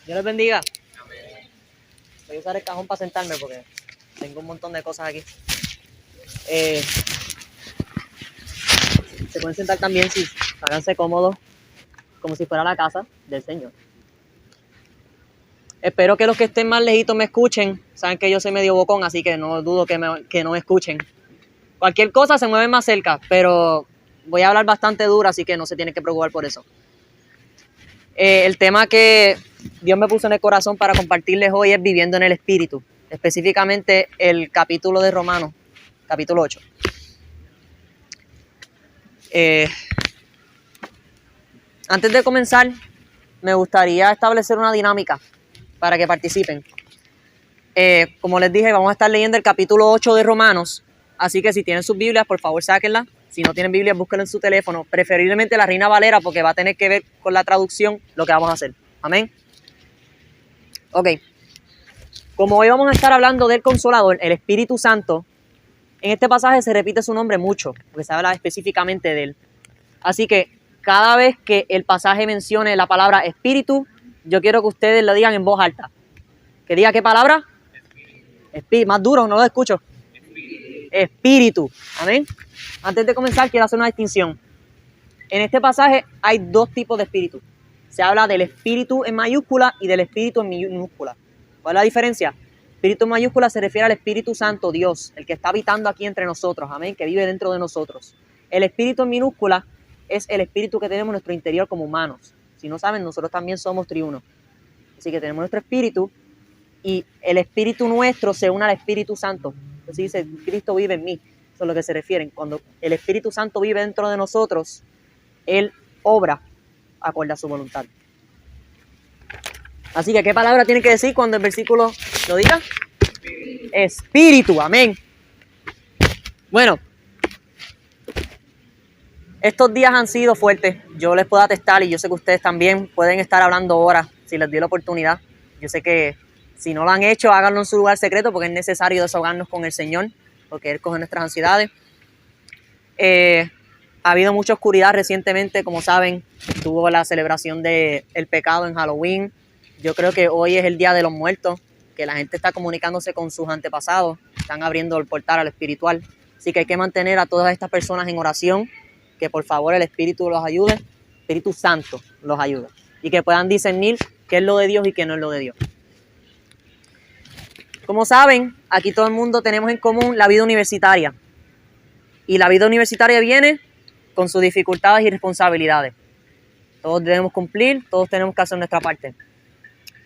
Dios les bendiga. Voy a usar el cajón para sentarme porque tengo un montón de cosas aquí. Se pueden sentar también, si háganse cómodos, como si fuera la casa del Señor. Espero que los que estén más lejitos me escuchen. Saben que yo soy medio bocón, así que no dudo que no me escuchen. Cualquier cosa se mueve más cerca, pero voy a hablar bastante duro, así que no se tienen que preocupar por eso. El tema que Dios me puso en el corazón para compartirles hoy es viviendo en el Espíritu. Específicamente el capítulo de Romanos, capítulo 8. Antes de comenzar, me gustaría establecer una dinámica para que participen. Como les dije, vamos a estar leyendo el capítulo 8 de Romanos, así que si tienen sus Biblias, por favor sáquenlas. Si no tienen Biblia, búsquenla en su teléfono, preferiblemente la Reina Valera, porque va a tener que ver con la traducción lo que vamos a hacer. Amén. Ok. Como hoy vamos a estar hablando del Consolador, el Espíritu Santo, en este pasaje se repite su nombre mucho, porque se habla específicamente de él. Así que cada vez que el pasaje mencione la palabra Espíritu, yo quiero que ustedes lo digan en voz alta. ¿Que diga qué palabra? Espíritu. Más duro, no lo escucho. Espíritu. Amén. Antes de comenzar, quiero hacer una distinción. En este pasaje hay dos tipos de espíritu. Se habla del espíritu en mayúscula y del espíritu en minúscula. ¿Cuál es la diferencia? Espíritu en mayúscula se refiere al Espíritu Santo, Dios, el que está habitando aquí entre nosotros, amén, que vive dentro de nosotros. El espíritu en minúscula es el espíritu que tenemos en nuestro interior como humanos. Si no saben, nosotros también somos triunos. Así que tenemos nuestro espíritu y el espíritu nuestro se une al Espíritu Santo. Entonces dice, Cristo vive en mí. Eso es lo que se refieren. Cuando el Espíritu Santo vive dentro de nosotros, Él obra acorde a su voluntad. Así que, ¿qué palabra tiene que decir cuando el versículo lo diga? Espíritu, amén. Bueno, estos días han sido fuertes. Yo les puedo atestar y yo sé que ustedes también pueden estar hablando horas si les dio la oportunidad. Yo sé que si no lo han hecho, háganlo en su lugar secreto porque es necesario desahogarnos con el Señor, porque Él coge nuestras ansiedades. Ha habido mucha oscuridad recientemente, como saben, tuvo la celebración del pecado en Halloween. Yo creo que hoy es el Día de los Muertos, que la gente está comunicándose con sus antepasados, están abriendo el portal a lo espiritual. Así que hay que mantener a todas estas personas en oración, que por favor el Espíritu los ayude, el Espíritu Santo los ayude, y que puedan discernir qué es lo de Dios y qué no es lo de Dios. Como saben, aquí todo el mundo tenemos en común la vida universitaria. Y la vida universitaria viene con sus dificultades y responsabilidades. Todos debemos cumplir, todos tenemos que hacer nuestra parte.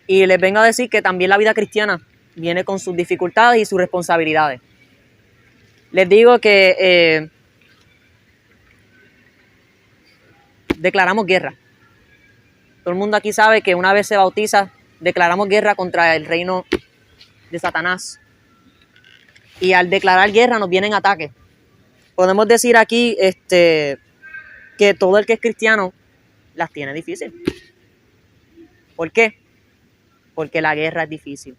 Y les vengo a decir que también la vida cristiana viene con sus dificultades y sus responsabilidades. Les digo que declaramos guerra. Todo el mundo aquí sabe que una vez se bautiza, declaramos guerra contra el reino de Satanás. Y al declarar guerra nos vienen ataques. Podemos decir aquí que todo el que es cristiano las tiene difícil. ¿Por qué? Porque la guerra es difícil.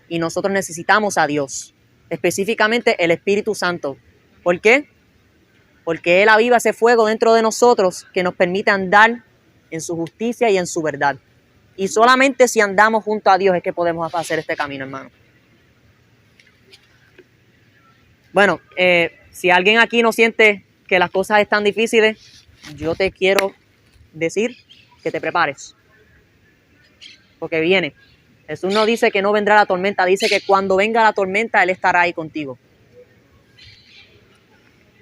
Y nosotros necesitamos a Dios, específicamente el Espíritu Santo. ¿Por qué? Porque Él aviva ese fuego dentro de nosotros que nos permite andar en su justicia y en su verdad. Y solamente si andamos junto a Dios es que podemos hacer este camino, hermano. Bueno, si alguien aquí no siente que las cosas están difíciles, yo te quiero decir que te prepares. Porque viene. Jesús no dice que no vendrá la tormenta, dice que cuando venga la tormenta, Él estará ahí contigo.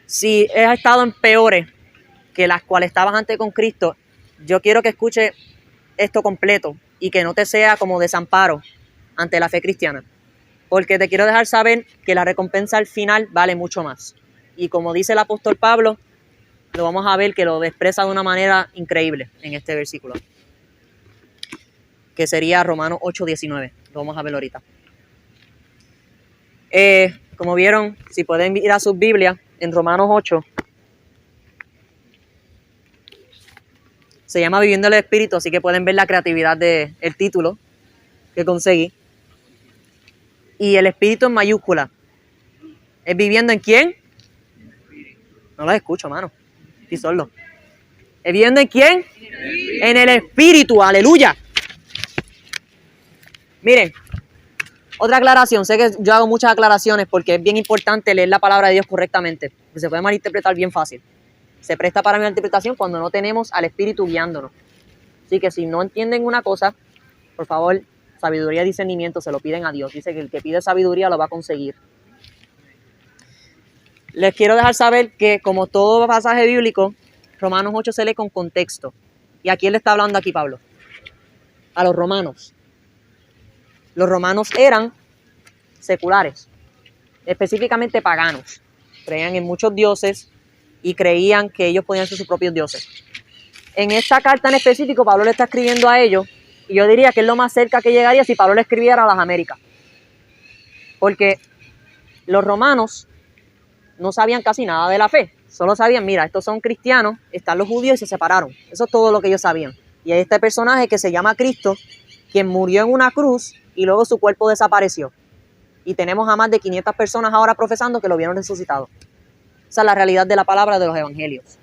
Si has estado en peores que las cuales estabas antes con Cristo, yo quiero que escuches esto completo y que no te sea como desamparo ante la fe cristiana. Porque te quiero dejar saber que la recompensa al final vale mucho más. Y como dice el apóstol Pablo, lo vamos a ver que lo expresa de una manera increíble en este versículo, que sería Romanos 8:19. Lo vamos a ver ahorita. Como vieron, si pueden ir a sus Biblias, en Romanos 8, se llama Viviendo el Espíritu, así que pueden ver la creatividad del título que conseguí. Y el Espíritu en mayúscula. ¿Es viviendo en quién? No lo escucho, mano. Estoy sordo. ¿Es viviendo en quién? En el Espíritu, aleluya. Miren, otra aclaración. Sé que yo hago muchas aclaraciones porque es bien importante leer la palabra de Dios correctamente. Porque se puede malinterpretar bien fácil. Se presta para mi interpretación cuando no tenemos al Espíritu guiándonos. Así que si no entienden una cosa, por favor, sabiduría y discernimiento se lo piden a Dios. Dice que el que pide sabiduría lo va a conseguir. Les quiero dejar saber que, como todo pasaje bíblico, Romanos 8 se lee con contexto. ¿Y a quién le está hablando aquí Pablo? A los romanos. Los romanos eran seculares, específicamente paganos. Creían en muchos dioses y creían que ellos podían ser sus propios dioses. En esta carta en específico, Pablo le está escribiendo a ellos, y yo diría que es lo más cerca que llegaría si Pablo le escribiera a las Américas. Porque los romanos no sabían casi nada de la fe. Solo sabían, mira, estos son cristianos, están los judíos y se separaron. Eso es todo lo que ellos sabían. Y hay este personaje que se llama Cristo, quien murió en una cruz y luego su cuerpo desapareció. Y tenemos a más de 500 personas ahora profesando que lo vieron resucitado. Esa es la realidad de la palabra de los evangelios.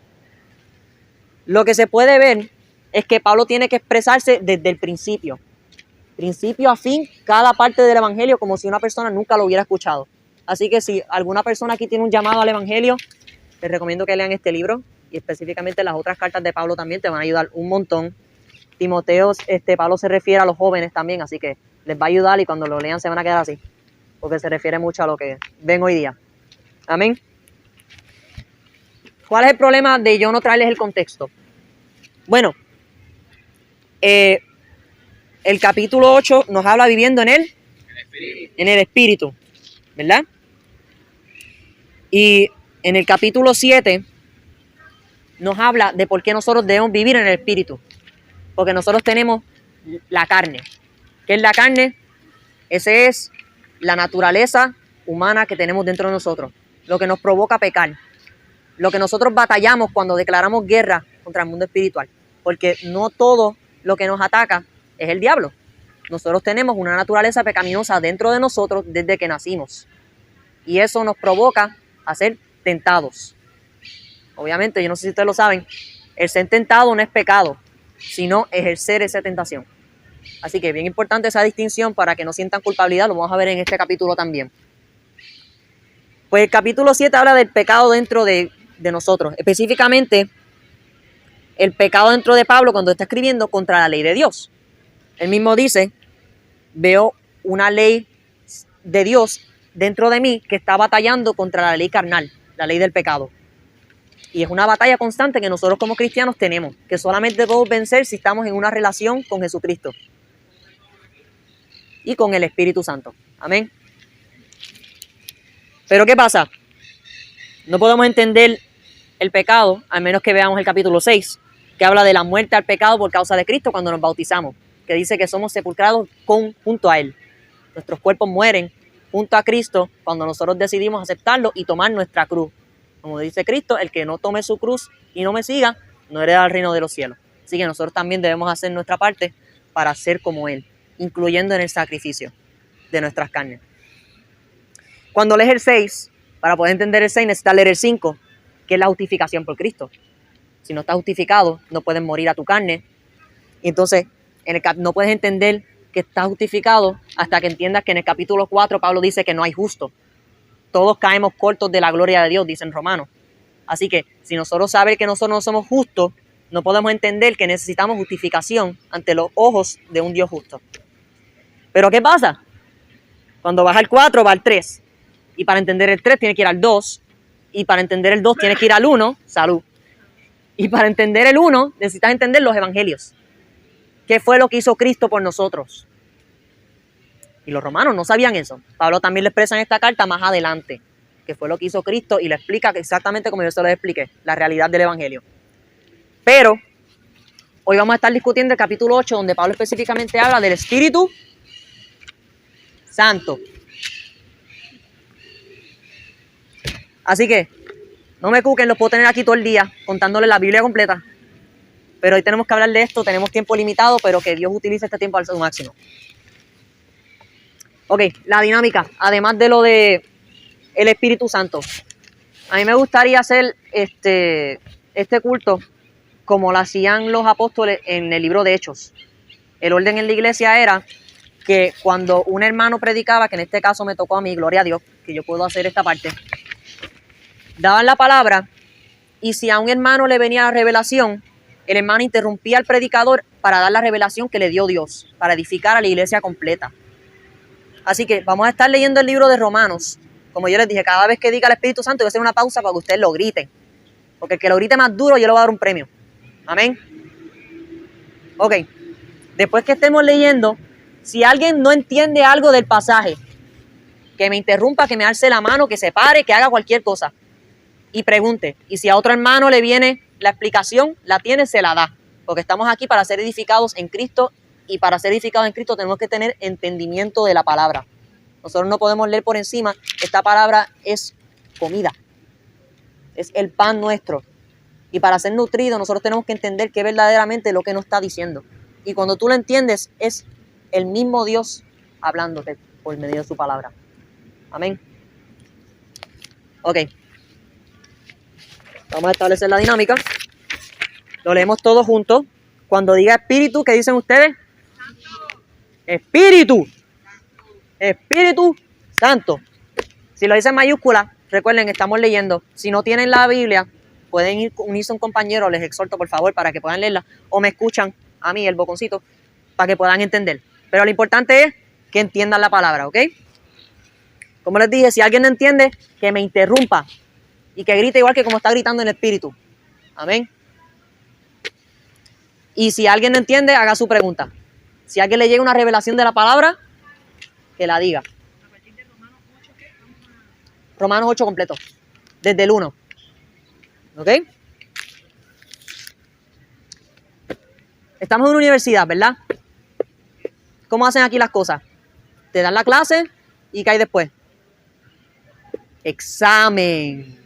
Lo que se puede ver es que Pablo tiene que expresarse desde el principio. Principio a fin, cada parte del evangelio, como si una persona nunca lo hubiera escuchado. Así que si alguna persona aquí tiene un llamado al evangelio, les recomiendo que lean este libro y específicamente las otras cartas de Pablo también te van a ayudar un montón. Timoteo, Pablo se refiere a los jóvenes también, así que les va a ayudar y cuando lo lean se van a quedar así, porque se refiere mucho a lo que ven hoy día. Amén. ¿Cuál es el problema de yo no traerles el contexto? Bueno, el capítulo 8 nos habla viviendo en el Espíritu, ¿verdad? Y en el capítulo 7 nos habla de por qué nosotros debemos vivir en el Espíritu. Porque nosotros tenemos la carne. ¿Qué es la carne? Esa es la naturaleza humana que tenemos dentro de nosotros. Lo que nos provoca pecar. Lo que nosotros batallamos cuando declaramos guerra contra el mundo espiritual. Porque no todo lo que nos ataca es el diablo. Nosotros tenemos una naturaleza pecaminosa dentro de nosotros desde que nacimos. Y eso nos provoca a ser tentados. Obviamente, yo no sé si ustedes lo saben, el ser tentado no es pecado, sino ejercer esa tentación. Así que bien importante esa distinción para que no sientan culpabilidad, lo vamos a ver en este capítulo también. Pues el capítulo 7 habla del pecado dentro de nosotros, específicamente el pecado dentro de Pablo cuando está escribiendo contra la ley de Dios. Él mismo dice, veo una ley de Dios dentro de mí que está batallando contra la ley carnal, la ley del pecado. Y es una batalla constante que nosotros como cristianos tenemos, que solamente podemos vencer si estamos en una relación con Jesucristo y con el Espíritu Santo. Amén. Pero ¿qué pasa? No podemos entender el pecado, al menos que veamos el capítulo 6, que habla de la muerte al pecado por causa de Cristo cuando nos bautizamos, que dice que somos sepulcrados junto a Él. Nuestros cuerpos mueren junto a Cristo cuando nosotros decidimos aceptarlo y tomar nuestra cruz. Como dice Cristo, el que no tome su cruz y no me siga, no hereda el reino de los cielos. Así que nosotros también debemos hacer nuestra parte para ser como Él, incluyendo en el sacrificio de nuestras carnes. Cuando lees el 6, para poder entender el 6, necesitas leer el 5, que es la justificación por Cristo. Si no estás justificado, no puedes morir a tu carne. Y entonces, no puedes entender que estás justificado hasta que entiendas que en el capítulo 4 Pablo dice que no hay justo. Todos caemos cortos de la gloria de Dios, dicen Romanos. Así que si nosotros sabemos que nosotros no somos justos, no podemos entender que necesitamos justificación ante los ojos de un Dios justo. Pero ¿qué pasa? Cuando vas al 4, va al 3. Y para entender el 3 tienes que ir al 2. Y para entender el 2 tienes que ir al 1, salud. Y para entender el 1 necesitas entender los evangelios. ¿Qué fue lo que hizo Cristo por nosotros? Y los romanos no sabían eso. Pablo también lo expresa en esta carta más adelante, que fue lo que hizo Cristo y lo explica exactamente como yo se lo expliqué, la realidad del evangelio. Pero hoy vamos a estar discutiendo el capítulo 8, donde Pablo específicamente habla del Espíritu Santo. Así que no me cuquen, los puedo tener aquí todo el día contándoles la Biblia completa. Pero hoy tenemos que hablar de esto, tenemos tiempo limitado, pero que Dios utilice este tiempo al su máximo. Ok, la dinámica, además de lo de el Espíritu Santo. A mí me gustaría hacer este culto como lo hacían los apóstoles en el libro de Hechos. El orden en la iglesia era que cuando un hermano predicaba, que en este caso me tocó a mí, gloria a Dios, que yo puedo hacer esta parte, daban la palabra y si a un hermano le venía la revelación, el hermano interrumpía al predicador para dar la revelación que le dio Dios, para edificar a la iglesia completa. Así que vamos a estar leyendo el libro de Romanos. Como yo les dije, cada vez que diga el Espíritu Santo, voy a hacer una pausa para que ustedes lo griten. Porque el que lo grite más duro, yo le voy a dar un premio. Amén. Ok. Después que estemos leyendo, si alguien no entiende algo del pasaje, que me interrumpa, que me alce la mano, que se pare, que haga cualquier cosa y pregunte. Y si a otro hermano le viene la explicación, la tiene, se la da. Porque estamos aquí para ser edificados en Cristo y para ser edificados en Cristo tenemos que tener entendimiento de la palabra. Nosotros no podemos leer por encima. Esta palabra es comida. Es el pan nuestro. Y para ser nutridos nosotros tenemos que entender que verdaderamente lo que nos está diciendo. Y cuando tú lo entiendes, es el mismo Dios hablándote por medio de su palabra. Amén. Ok. Vamos a establecer la dinámica. Lo leemos todos juntos. Cuando diga espíritu, ¿qué dicen ustedes? Santo. Espíritu. Espíritu Santo. Si lo dicen en mayúscula, recuerden, estamos leyendo. Si no tienen la Biblia, pueden unirse a un compañero, les exhorto por favor para que puedan leerla. O me escuchan a mí, el boconcito, para que puedan entender. Pero lo importante es que entiendan la palabra, ¿ok? Como les dije, si alguien no entiende, que me interrumpa y que grite igual que como está gritando en el espíritu. Amén. Y si alguien no entiende, haga su pregunta. Si a alguien le llega una revelación de la palabra, que la diga. A partir de Romanos 8, ¿qué? Romanos 8 completo. Desde el 1. ¿Ok? Estamos en una universidad, ¿verdad? ¿Cómo hacen aquí las cosas? Te dan la clase y ¿qué hay después? Examen.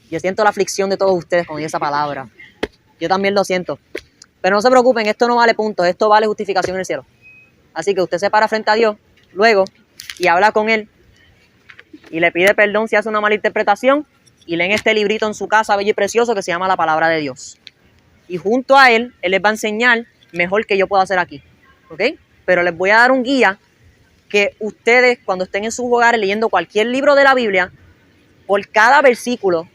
Yo siento la aflicción de todos ustedes con esa palabra. Yo también lo siento. Pero no se preocupen, esto no vale puntos, esto vale justificación en el cielo. Así que usted se para frente a Dios luego y habla con Él y le pide perdón si hace una mala interpretación y leen este librito en su casa bello y precioso que se llama la palabra de Dios. Y junto a Él les va a enseñar mejor que yo puedo hacer aquí. ¿Ok? Pero les voy a dar un guía que ustedes cuando estén en sus hogares leyendo cualquier libro de la Biblia, por cada versículo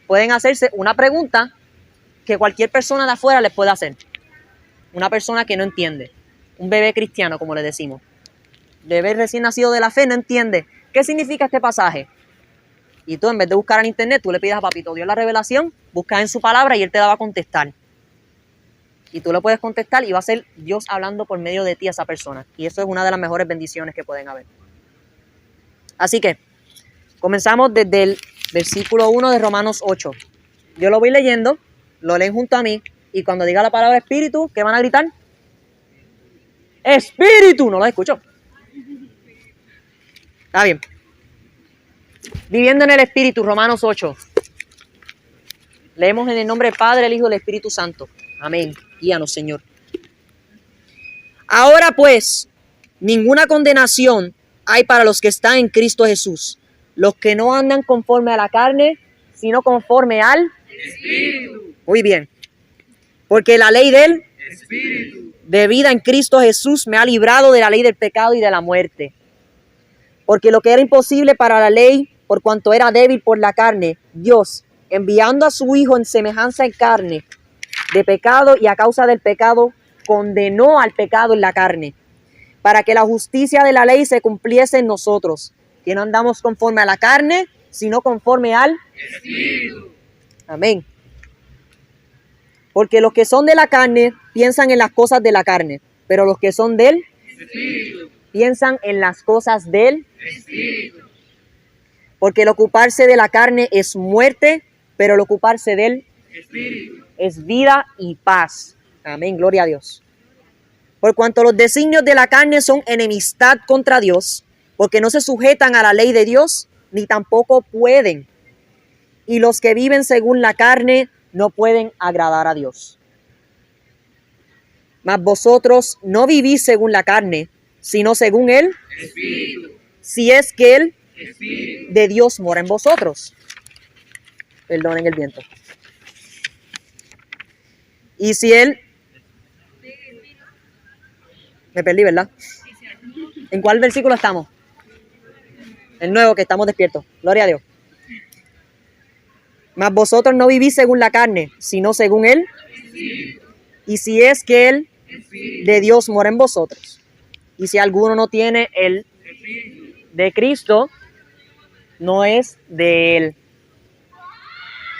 pueden hacerse una pregunta que cualquier persona de afuera les puede hacer. Una persona que no entiende. Un bebé cristiano, como le decimos. Bebé recién nacido de la fe no entiende. ¿Qué significa este pasaje? Y tú en vez de buscar en internet, tú le pides a papito Dios la revelación, buscas en su palabra y Él te la va a contestar. Y tú le puedes contestar y va a ser Dios hablando por medio de ti a esa persona. Y eso es una de las mejores bendiciones que pueden haber. Así que, comenzamos desde el versículo 1 de Romanos 8. Yo lo voy leyendo, lo leen junto a mí, y cuando diga la palabra espíritu, ¿qué van a gritar? ¡Espíritu! No lo escucho. Está bien. Viviendo en el Espíritu, Romanos 8. Leemos en el nombre del Padre, el Hijo y el Espíritu Santo. Amén. Guíanos, Señor. Ahora pues, ninguna condenación hay para los que están en Cristo Jesús. Los que no andan conforme a la carne, sino conforme al Espíritu. Muy bien. Porque la ley del Espíritu de vida en Cristo Jesús me ha librado de la ley del pecado y de la muerte. Porque lo que era imposible para la ley, por cuanto era débil por la carne, Dios, enviando a su Hijo en semejanza en carne de pecado y a causa del pecado, condenó al pecado en la carne, para que la justicia de la ley se cumpliese en nosotros, que no andamos conforme a la carne, sino conforme al Espíritu. Amén. Porque los que son de la carne piensan en las cosas de la carne, pero los que son del Espíritu piensan en las cosas del Espíritu. Porque el ocuparse de la carne es muerte, pero el ocuparse del Espíritu es vida y paz. Amén, gloria a Dios. Por cuanto los designios de la carne son enemistad contra Dios, porque no se sujetan a la ley de Dios, ni tampoco pueden. Y los que viven según la carne no pueden agradar a Dios. Mas vosotros no vivís según la carne, sino según el Espíritu. Si es que el Espíritu de Dios mora en vosotros. Perdonen el viento. Y si Me perdí, ¿verdad? ¿En cuál versículo estamos? El nuevo, que estamos despiertos. Gloria a Dios. Mas vosotros no vivís según la carne, sino según Él. Y si es que Él de Dios mora en vosotros. Y si alguno no tiene el de Cristo, no es de Él.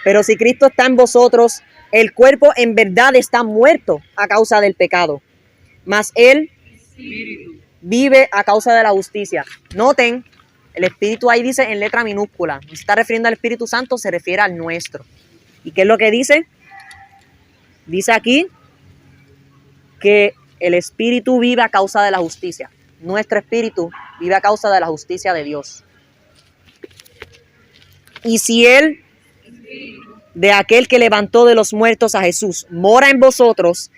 Pero si Cristo está en vosotros, el cuerpo en verdad está muerto a causa del pecado, mas Él vive a causa de la justicia. Noten, el Espíritu ahí dice en letra minúscula. No se está refiriendo al Espíritu Santo, se refiere al nuestro. ¿Y qué es lo que dice? Dice aquí que el Espíritu vive a causa de la justicia. Nuestro Espíritu vive a causa de la justicia de Dios. Y si Él, de aquel que levantó de los muertos a Jesús, mora en vosotros,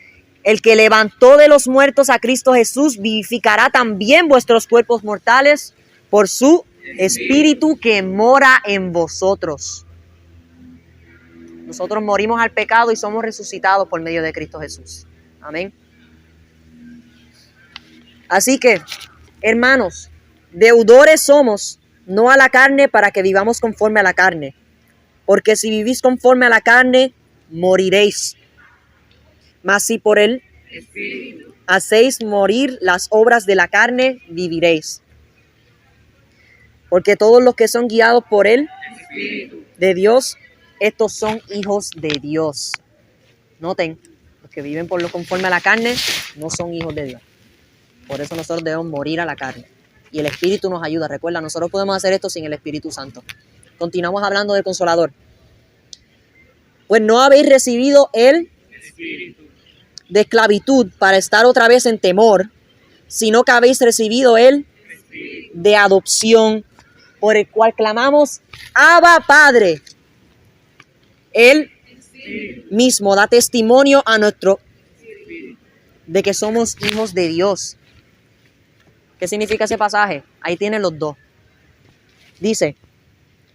el que levantó de los muertos a Cristo Jesús vivificará también vuestros cuerpos mortales por su Espíritu que mora en vosotros. Nosotros morimos al pecado y somos resucitados por medio de Cristo Jesús. Amén. Así que, hermanos, deudores somos, no a la carne, para que vivamos conforme a la carne. Porque si vivís conforme a la carne, moriréis. Mas si por él hacéis morir las obras de la carne, viviréis. Porque todos los que son guiados por él, de Dios, estos son hijos de Dios. Noten, los que viven por lo conforme a la carne, no son hijos de Dios. Por eso nosotros debemos morir a la carne. Y el Espíritu nos ayuda. Recuerda, nosotros podemos hacer esto sin el Espíritu Santo. Continuamos hablando del Consolador. Pues no habéis recibido el Espíritu de esclavitud para estar otra vez en temor, sino que habéis recibido el Espíritu de adopción, por el cual clamamos, Abba, Padre. Él mismo da testimonio a nuestro de que somos hijos de Dios. ¿Qué significa ese pasaje? Ahí tienen los dos. Dice,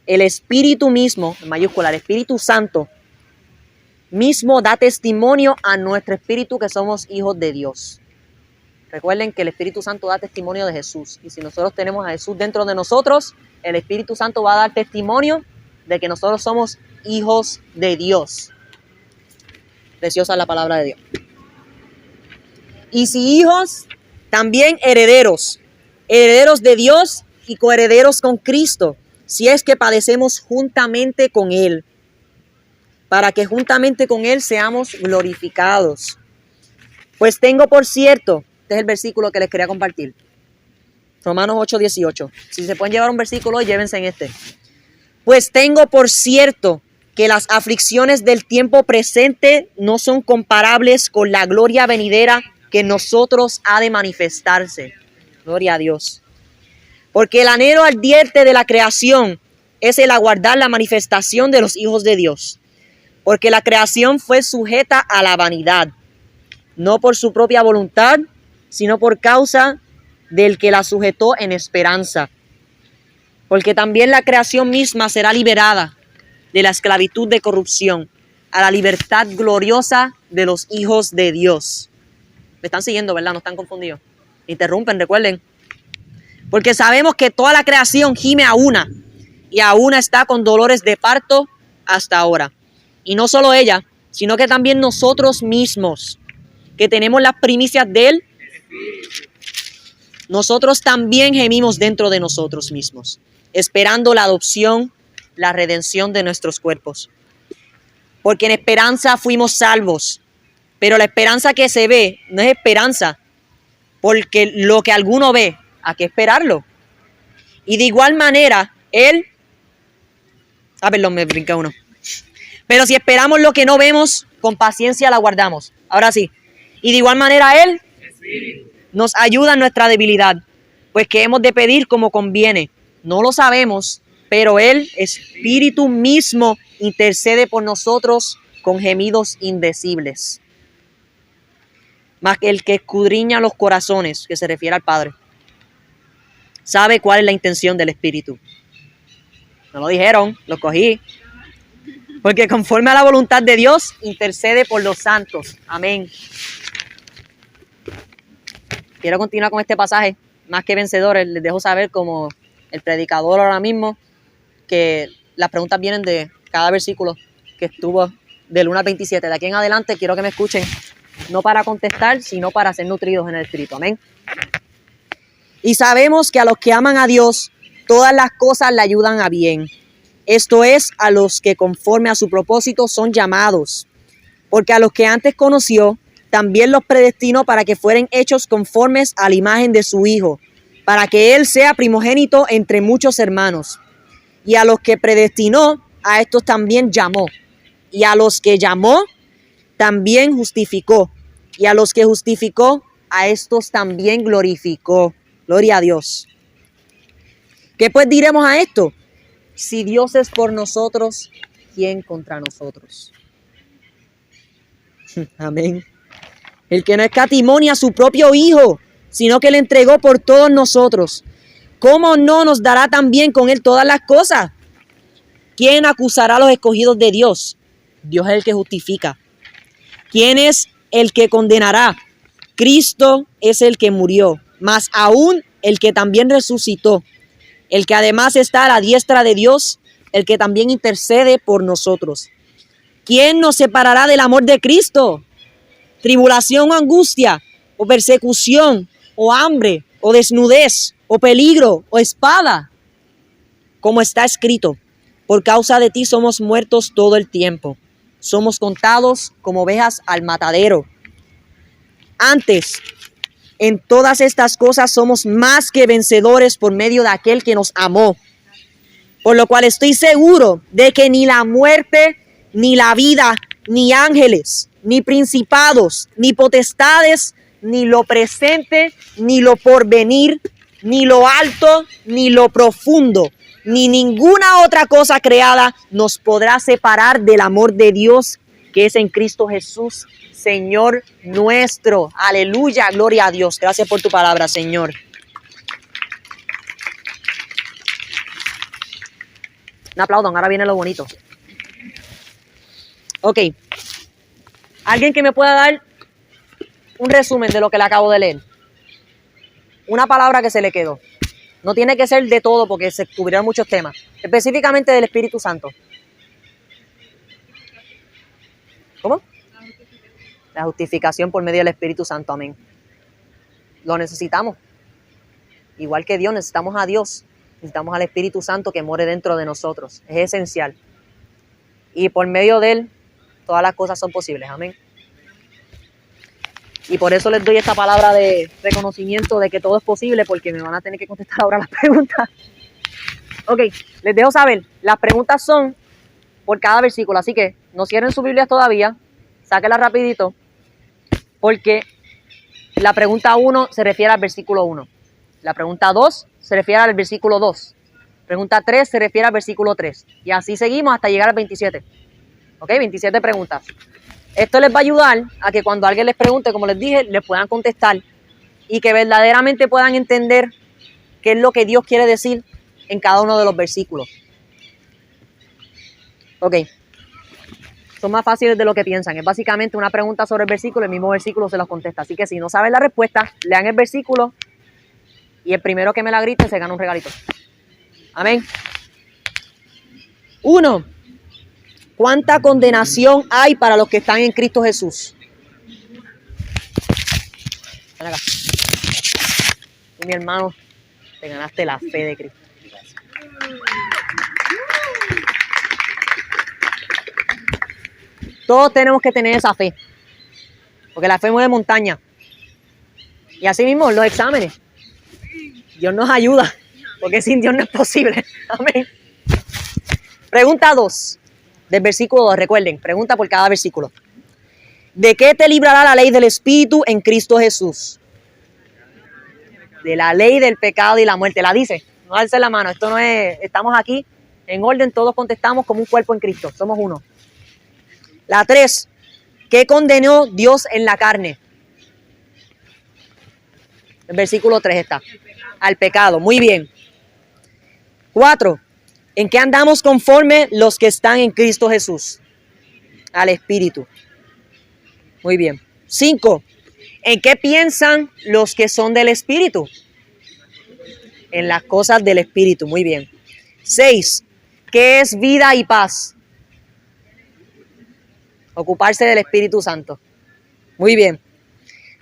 el Espíritu mismo, en mayúscula, el Espíritu Santo, mismo da testimonio a nuestro espíritu que somos hijos de Dios. Recuerden que el Espíritu Santo da testimonio de Jesús. Y si nosotros tenemos a Jesús dentro de nosotros, el Espíritu Santo va a dar testimonio de que nosotros somos hijos de Dios. Preciosa es la palabra de Dios. Y si hijos, también herederos. Herederos de Dios y coherederos con Cristo, si es que padecemos juntamente con Él, para que juntamente con Él seamos glorificados. Pues tengo por cierto, este es el versículo que les quería compartir, Romanos 8:18. Si se pueden llevar un versículo, llévense en este. Pues tengo por cierto que las aflicciones del tiempo presente no son comparables con la gloria venidera que en nosotros ha de manifestarse. Gloria a Dios. Porque el anhelo ardiente de la creación es el aguardar la manifestación de los hijos de Dios. Porque la creación fue sujeta a la vanidad, no por su propia voluntad, sino por causa del que la sujetó en esperanza. Porque también la creación misma será liberada de la esclavitud de corrupción a la libertad gloriosa de los hijos de Dios. Me están siguiendo, ¿verdad? No están confundidos. Interrumpen, recuerden. Porque sabemos que toda la creación gime a una, y a una está con dolores de parto hasta ahora. Y no solo ella, sino que también nosotros mismos, que tenemos las primicias de Él, nosotros también gemimos dentro de nosotros mismos, esperando la adopción, la redención de nuestros cuerpos. Porque en esperanza fuimos salvos, pero la esperanza que se ve no es esperanza, porque lo que alguno ve, hay que esperarlo. Y de igual manera, me brinca uno. Pero si esperamos lo que no vemos, con paciencia la guardamos. Ahora sí. Y de igual manera Él nos ayuda en nuestra debilidad, pues que hemos de pedir como conviene. No lo sabemos, pero el Espíritu mismo intercede por nosotros con gemidos indecibles. Mas el que escudriña los corazones, que se refiere al Padre, sabe cuál es la intención del Espíritu. No lo dijeron, lo cogí. Porque conforme a la voluntad de Dios, intercede por los santos. Amén. quiero continuar con este pasaje, más que vencedores. Les dejo saber, como el predicador ahora mismo, que las preguntas vienen de cada versículo que estuvo del 1 al 27. De aquí en adelante quiero que me escuchen, no para contestar, sino para ser nutridos en el Espíritu. Amén. Y sabemos que a los que aman a Dios, todas las cosas le ayudan a bien. Esto es, a los que conforme a su propósito son llamados. Porque a los que antes conoció, también los predestinó para que fueran hechos conformes a la imagen de su Hijo, para que Él sea primogénito entre muchos hermanos. Y a los que predestinó, a estos también llamó. Y a los que llamó, también justificó. Y a los que justificó, a estos también glorificó. Gloria a Dios. ¿Qué pues diremos a esto? Si Dios es por nosotros, ¿quién contra nosotros? Amén. El que no escatimó ni a su propio Hijo, sino que le entregó por todos nosotros, ¿cómo no nos dará también con Él todas las cosas? ¿Quién acusará a los escogidos de Dios? Dios es el que justifica. ¿Quién es el que condenará? Cristo es el que murió, mas aún el que también resucitó, el que además está a la diestra de Dios, el que también intercede por nosotros. ¿Quién nos separará del amor de Cristo? ¿Tribulación o angustia, o persecución, o hambre, o desnudez, o peligro, o espada? Como está escrito, por causa de ti somos muertos todo el tiempo. Somos contados como ovejas al matadero. Antes, en todas estas cosas somos más que vencedores por medio de aquel que nos amó. Por lo cual estoy seguro de que ni la muerte, ni la vida, ni ángeles, ni principados, ni potestades, ni lo presente, ni lo porvenir, ni lo alto, ni lo profundo, ni ninguna otra cosa creada nos podrá separar del amor de Dios que es en Cristo Jesús, Señor nuestro. Aleluya, gloria a Dios. Gracias por tu palabra, Señor. Un aplauso, ahora viene lo bonito. Ok. ¿Alguien que me pueda dar un resumen de lo que le acabo de leer? Una palabra que se le quedó. No tiene que ser de todo porque se cubrieron muchos temas. Específicamente del Espíritu Santo. ¿Cómo? La justificación por medio del Espíritu Santo. Amén. Lo necesitamos. Igual que Dios, necesitamos a Dios. Necesitamos al Espíritu Santo que more dentro de nosotros. Es esencial. Y por medio de Él, todas las cosas son posibles. Amén. Y por eso les doy esta palabra de reconocimiento de que todo es posible, porque me van a tener que contestar ahora las preguntas. Ok, les dejo saber. Las preguntas son por cada versículo, así que no cierren sus Biblias todavía. Sáquenlas rapidito, porque la pregunta 1 se refiere al versículo 1. La pregunta 2 se refiere al versículo 2. Pregunta 3 se refiere al versículo 3. Y así seguimos hasta llegar al 27. Ok, 27 preguntas. Esto les va a ayudar a que cuando alguien les pregunte, como les dije, les puedan contestar y que verdaderamente puedan entender qué es lo que Dios quiere decir en cada uno de los versículos. Ok. Son más fáciles de lo que piensan. Es básicamente una pregunta sobre el versículo, el mismo versículo se los contesta. Así que si no saben la respuesta, lean el versículo y el primero que me la grite se gana un regalito. Amén. 1. ¿Cuánta condenación hay para los que están en Cristo Jesús? Ven acá. Tú, mi hermano, te ganaste la fe de Cristo. Todos tenemos que tener esa fe, porque la fe mueve montaña. Y así mismo los exámenes. Dios nos ayuda, porque sin Dios no es posible. Amén. Pregunta 2. Del versículo 2, recuerden, pregunta por cada versículo. ¿De qué te librará la ley del Espíritu en Cristo Jesús? De la ley del pecado y la muerte. La dice, no alce la mano, esto no es, estamos aquí en orden, todos contestamos como un cuerpo en Cristo, somos uno. La 3, ¿qué condenó Dios en la carne? El versículo 3 está, al pecado, muy bien. 4, ¿en qué andamos conforme los que están en Cristo Jesús? Al Espíritu. Muy bien. 5. ¿En qué piensan los que son del Espíritu? En las cosas del Espíritu, muy bien. 6. ¿Qué es vida y paz? Ocuparse del Espíritu Santo. Muy bien.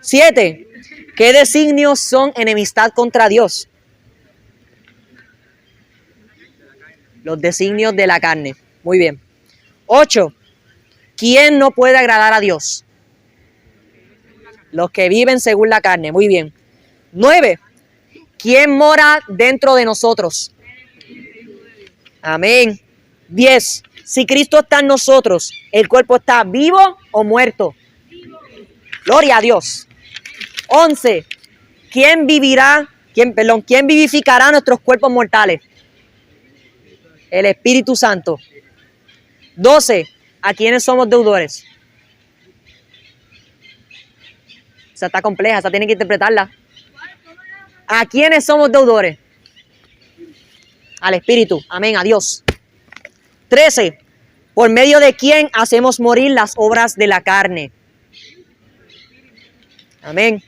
7. ¿Qué designios son enemistad contra Dios? Los designios de la carne. Muy bien. 8. ¿Quién no puede agradar a Dios? Los que viven según la carne. Muy bien. 9. ¿Quién mora dentro de nosotros? Amén. 10. Si Cristo está en nosotros, ¿el cuerpo está vivo o muerto? Gloria a Dios. 11. ¿Quién vivificará nuestros cuerpos mortales? El Espíritu Santo. 12. ¿A quiénes somos deudores? Esa está compleja, esa tienen que interpretarla. ¿A quiénes somos deudores? Al Espíritu. Amén, a Dios. 13. ¿Por medio de quién hacemos morir las obras de la carne? Amén.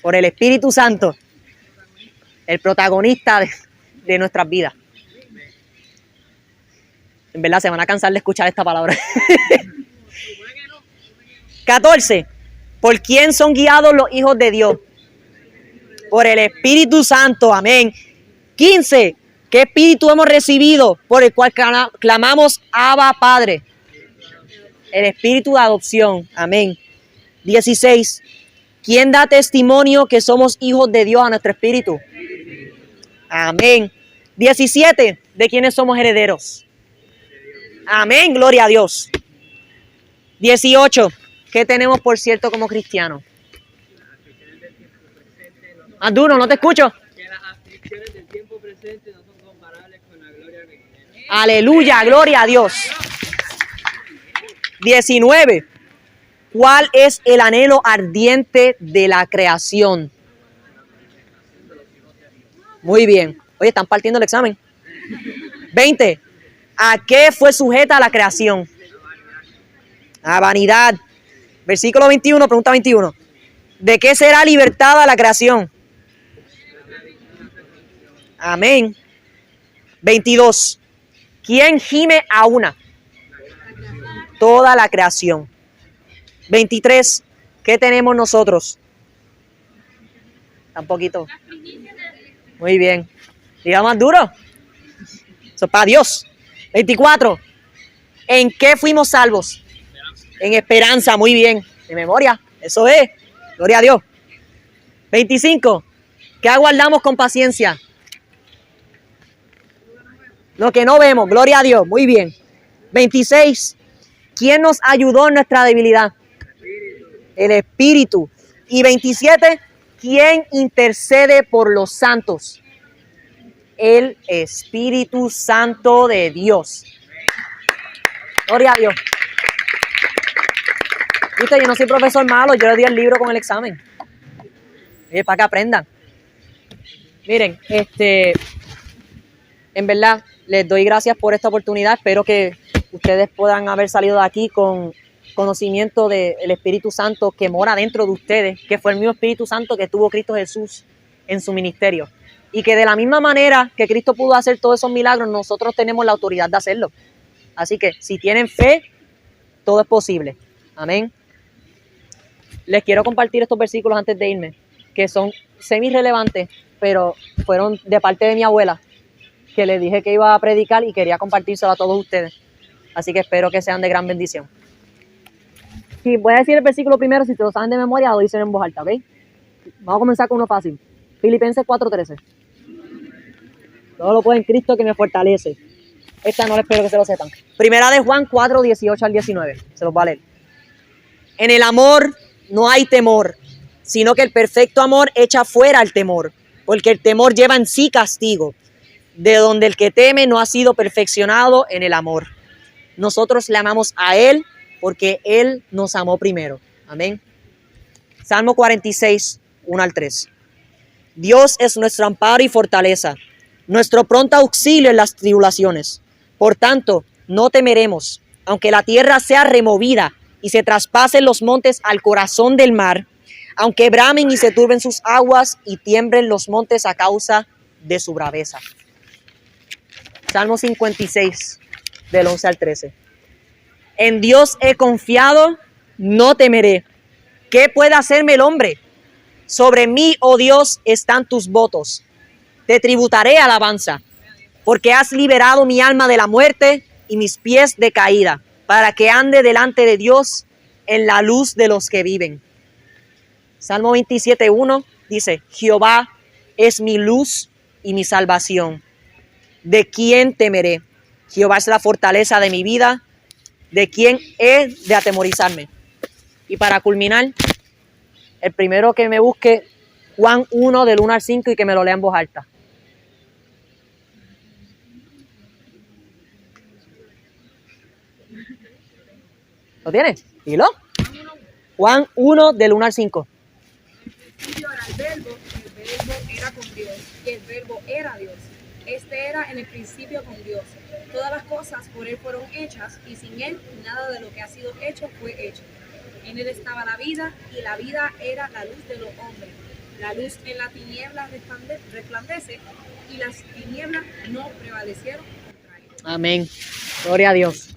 Por el Espíritu Santo, el protagonista de nuestras vidas. En verdad se van a cansar de escuchar esta palabra. 14. ¿Por quién son guiados los hijos de Dios? Por el Espíritu Santo. Amén. 15. ¿Qué espíritu hemos recibido por el cual clamamos Abba Padre? El espíritu de adopción. Amén. 16. ¿Quién da testimonio que somos hijos de Dios a nuestro espíritu? Amén. 17. ¿De quiénes somos herederos? Amén. Gloria a Dios. 18. ¿Qué tenemos por cierto como cristianos? Más duro, no te escucho. Que las aflicciones del tiempo presente no son comparables con la gloria que viene. Aleluya, gloria a Dios. 19. ¿Cuál es el anhelo ardiente de la creación? Muy bien. Oye, están partiendo el examen. 20. ¿A qué fue sujeta la creación? A vanidad. Versículo 21, pregunta 21. ¿De qué será libertada la creación? Amén. 22. ¿Quién gime a una? Toda la creación. 23. ¿Qué tenemos nosotros? Un poquito. Muy bien. Diga más duro. Eso es para Dios. 24. ¿En qué fuimos salvos? En esperanza. Muy bien. De memoria. Eso es. Gloria a Dios. 25. ¿Qué aguardamos con paciencia? Lo que no vemos. Gloria a Dios. Muy bien. 26. ¿Quién nos ayudó en nuestra debilidad? El Espíritu. Y 27. ¿Quién intercede por los santos? El Espíritu Santo de Dios. Gloria a Dios. Viste, yo no soy profesor malo, yo le di el libro con el examen. Para que aprendan. Miren, en verdad, les doy gracias por esta oportunidad. Espero que ustedes puedan haber salido de aquí con conocimiento del Espíritu Santo que mora dentro de ustedes, que fue el mismo Espíritu Santo que tuvo Cristo Jesús en su ministerio. Y que de la misma manera que Cristo pudo hacer todos esos milagros, nosotros tenemos la autoridad de hacerlo. Así que si tienen fe, todo es posible. Amén. Les quiero compartir estos versículos antes de irme, que son semi-relevantes, pero fueron de parte de mi abuela, que le dije que iba a predicar y quería compartírselo a todos ustedes. Así que espero que sean de gran bendición. Sí, voy a decir el versículo primero, si te lo saben de memoria, lo dicen en voz alta, ¿ok? Vamos a comenzar con uno fácil. Filipenses 4:13. Todo lo puedo en Cristo que me fortalece. Esta no les espero que se lo sepan. Primera de Juan 4:18 al 19. Se los va a leer. En el amor no hay temor, sino que el perfecto amor echa fuera el temor, porque el temor lleva en sí castigo, de donde el que teme no ha sido perfeccionado en el amor. Nosotros le amamos a Él porque Él nos amó primero. Amén. Salmo 46, 1 al 3. Dios es nuestro amparo y fortaleza, nuestro pronto auxilio en las tribulaciones. Por tanto, no temeremos, aunque la tierra sea removida y se traspasen los montes al corazón del mar, aunque bramen y se turben sus aguas y tiemblen los montes a causa de su braveza. Salmo 56, del 11 al 13. En Dios he confiado, no temeré. ¿Qué puede hacerme el hombre? Sobre mí, oh Dios, están tus votos. Te tributaré alabanza, porque has liberado mi alma de la muerte y mis pies de caída, para que ande delante de Dios en la luz de los que viven. Salmo 27:1 dice, Jehová es mi luz y mi salvación. ¿De quién temeré? Jehová es la fortaleza de mi vida. ¿De quién he de atemorizarme? Y para culminar, el primero que me busque Juan 1 del 1 al 5 y que me lo lea en voz alta. ¿Lo tienes? Dilo. Juan 1 del 1 al 5. Era el verbo era con Dios, y el verbo era Dios. Este era en el principio con Dios. Todas las cosas por él fueron hechas, y sin él nada de lo que ha sido hecho fue hecho. En él estaba la vida, y la vida era la luz de los hombres. La luz en la tiniebla resplandece, y las tinieblas no prevalecieron contra él. Amén. Gloria a Dios.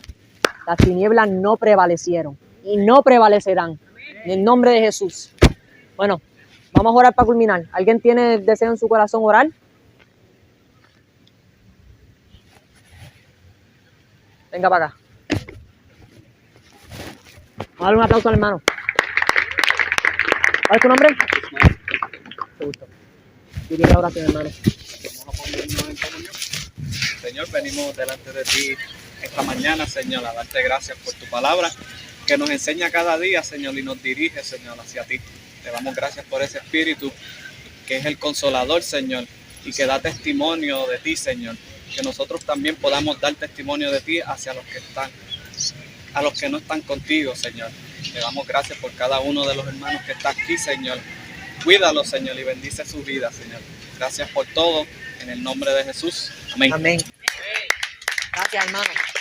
Las tinieblas no prevalecieron y no prevalecerán. En el nombre de Jesús. Bueno, vamos a orar para culminar. ¿Alguien tiene deseo en su corazón orar? Venga para acá. Vamos a darle un aplauso al hermano. ¿Cuál es tu nombre? Te gustó. Dirige la oración, hermano. Vamos a ponernos en comunión. Señor, venimos delante de ti esta mañana, Señor, a darte gracias por tu palabra, que nos enseña cada día, Señor, y nos dirige, Señor, hacia ti. Te damos gracias por ese Espíritu, que es el Consolador, Señor, y que da testimonio de ti, Señor. Que nosotros también podamos dar testimonio de ti hacia los que están, a los que no están contigo, Señor. Te damos gracias por cada uno de los hermanos que está aquí, Señor. Cuídalos, Señor, y bendice su vida, Señor. Gracias por todo, en el nombre de Jesús. Amén. Amén. Gracias, hermano.